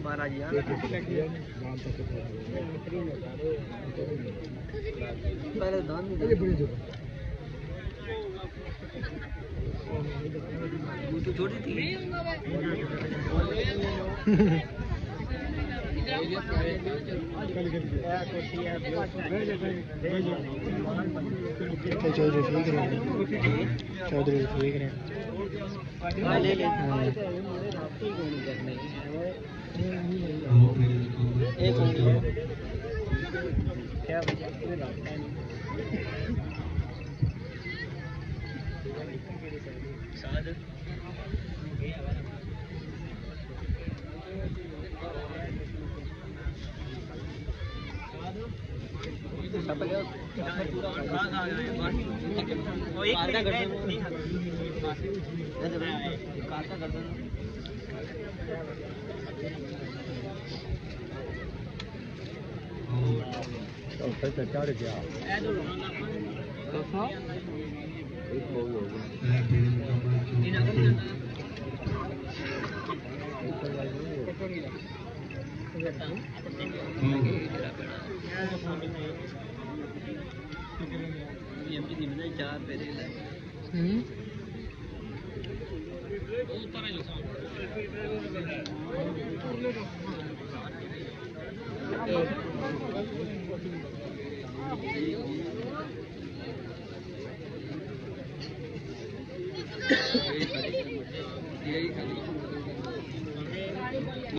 महाराज यार पहले धान वो तो छोटी थी चौधरी ठीक रहे चौधरी ठीक रहे ले ले एक क्या चार पेरे